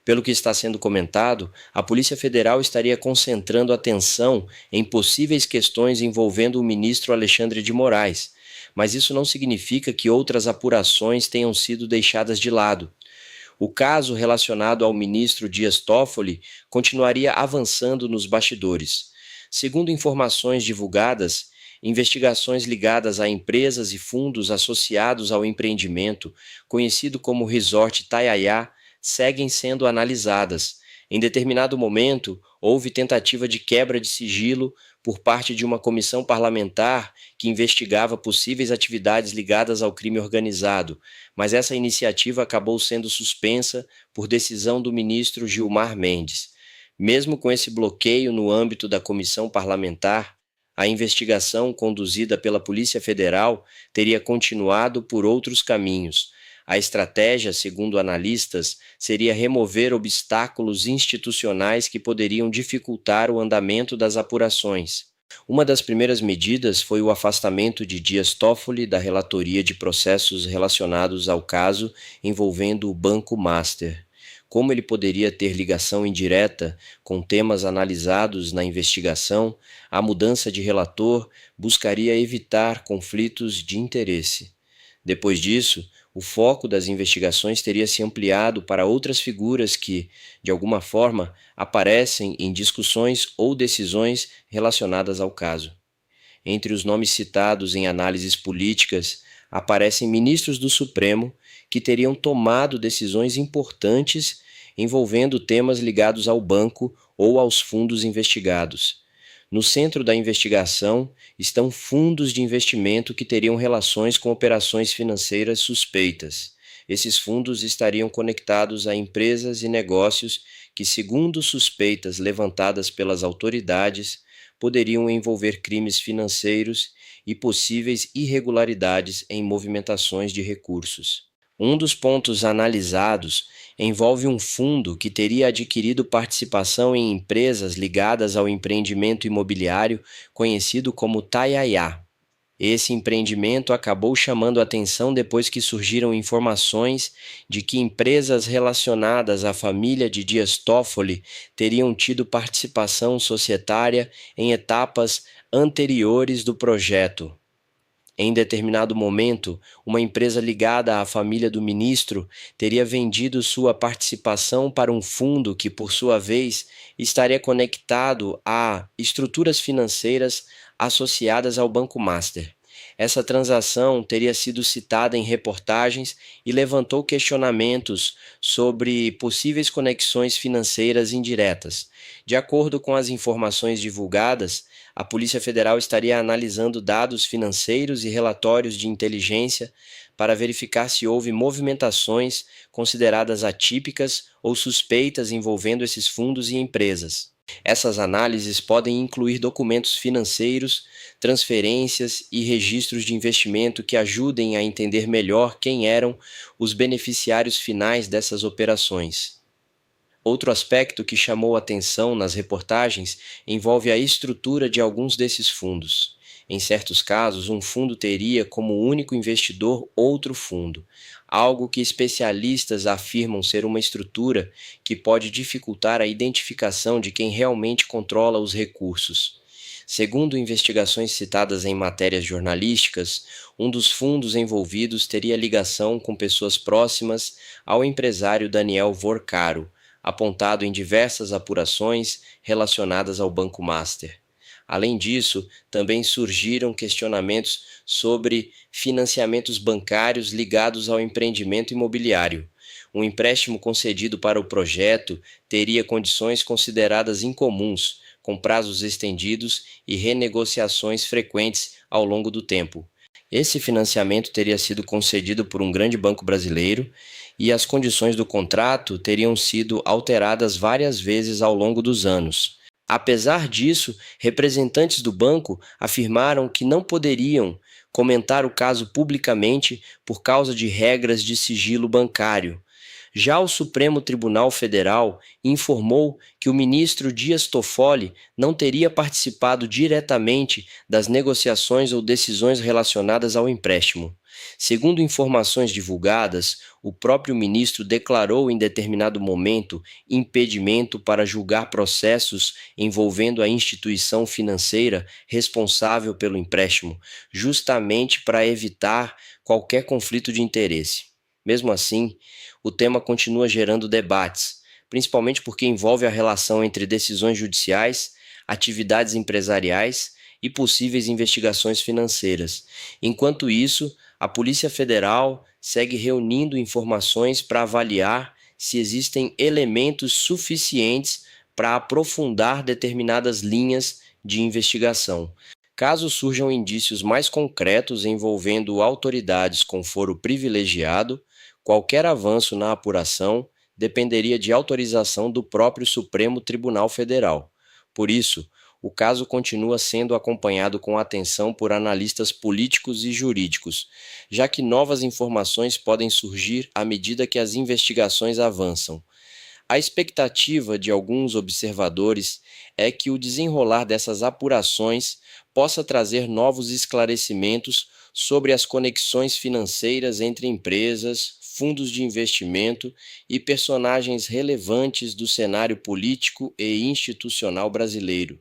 Pelo que está sendo comentado, a Polícia Federal estaria concentrando atenção em possíveis questões envolvendo o ministro Alexandre de Moraes, mas isso não significa que outras apurações tenham sido deixadas de lado. O caso relacionado ao ministro Dias Toffoli continuaria avançando nos bastidores. Segundo informações divulgadas, investigações ligadas a empresas e fundos associados ao empreendimento, conhecido como Resort Taiaiá, seguem sendo analisadas. Em determinado momento, houve tentativa de quebra de sigilo por parte de uma comissão parlamentar que investigava possíveis atividades ligadas ao crime organizado, mas essa iniciativa acabou sendo suspensa por decisão do ministro Gilmar Mendes. Mesmo com esse bloqueio no âmbito da comissão parlamentar, a investigação conduzida pela Polícia Federal teria continuado por outros caminhos. A estratégia, segundo analistas, seria remover obstáculos institucionais que poderiam dificultar o andamento das apurações. Uma das primeiras medidas foi o afastamento de Dias Toffoli da relatoria de processos relacionados ao caso envolvendo o Banco Master. Como ele poderia ter ligação indireta com temas analisados na investigação, a mudança de relator buscaria evitar conflitos de interesse. Depois disso, o foco das investigações teria se ampliado para outras figuras que, de alguma forma, aparecem em discussões ou decisões relacionadas ao caso. Entre os nomes citados em análises políticas, aparecem ministros do Supremo que teriam tomado decisões importantes envolvendo temas ligados ao banco ou aos fundos investigados. No centro da investigação estão fundos de investimento que teriam relações com operações financeiras suspeitas. Esses fundos estariam conectados a empresas e negócios que, segundo suspeitas levantadas pelas autoridades, poderiam envolver crimes financeiros e possíveis irregularidades em movimentações de recursos. Um dos pontos analisados envolve um fundo que teria adquirido participação em empresas ligadas ao empreendimento imobiliário conhecido como Taiaiá. Esse empreendimento acabou chamando atenção depois que surgiram informações de que empresas relacionadas à família de Dias Toffoli teriam tido participação societária em etapas anteriores do projeto. Em determinado momento, uma empresa ligada à família do ministro teria vendido sua participação para um fundo que, por sua vez, estaria conectado a estruturas financeiras associadas ao Banco Master. Essa transação teria sido citada em reportagens e levantou questionamentos sobre possíveis conexões financeiras indiretas. De acordo com as informações divulgadas, a Polícia Federal estaria analisando dados financeiros e relatórios de inteligência para verificar se houve movimentações consideradas atípicas ou suspeitas envolvendo esses fundos e empresas. Essas análises podem incluir documentos financeiros, transferências e registros de investimento que ajudem a entender melhor quem eram os beneficiários finais dessas operações. Outro aspecto que chamou atenção nas reportagens envolve a estrutura de alguns desses fundos. Em certos casos, um fundo teria como único investidor outro fundo, algo que especialistas afirmam ser uma estrutura que pode dificultar a identificação de quem realmente controla os recursos. Segundo investigações citadas em matérias jornalísticas, um dos fundos envolvidos teria ligação com pessoas próximas ao empresário Daniel Vorcaro, apontado em diversas apurações relacionadas ao Banco Master. Além disso, também surgiram questionamentos sobre financiamentos bancários ligados ao empreendimento imobiliário. Um empréstimo concedido para o projeto teria condições consideradas incomuns, com prazos estendidos e renegociações frequentes ao longo do tempo. Esse financiamento teria sido concedido por um grande banco brasileiro e as condições do contrato teriam sido alteradas várias vezes ao longo dos anos. Apesar disso, representantes do banco afirmaram que não poderiam comentar o caso publicamente por causa de regras de sigilo bancário. Já o Supremo Tribunal Federal informou que o ministro Dias Toffoli não teria participado diretamente das negociações ou decisões relacionadas ao empréstimo. Segundo informações divulgadas, o próprio ministro declarou em determinado momento impedimento para julgar processos envolvendo a instituição financeira responsável pelo empréstimo, justamente para evitar qualquer conflito de interesse. Mesmo assim, o tema continua gerando debates, principalmente porque envolve a relação entre decisões judiciais, atividades empresariais e possíveis investigações financeiras. Enquanto isso, a Polícia Federal segue reunindo informações para avaliar se existem elementos suficientes para aprofundar determinadas linhas de investigação. Caso surjam indícios mais concretos envolvendo autoridades com foro privilegiado, qualquer avanço na apuração dependeria de autorização do próprio Supremo Tribunal Federal. Por isso, o caso continua sendo acompanhado com atenção por analistas políticos e jurídicos, já que novas informações podem surgir à medida que as investigações avançam. A expectativa de alguns observadores é que o desenrolar dessas apurações possa trazer novos esclarecimentos sobre as conexões financeiras entre empresas, fundos de investimento e personagens relevantes do cenário político e institucional brasileiro.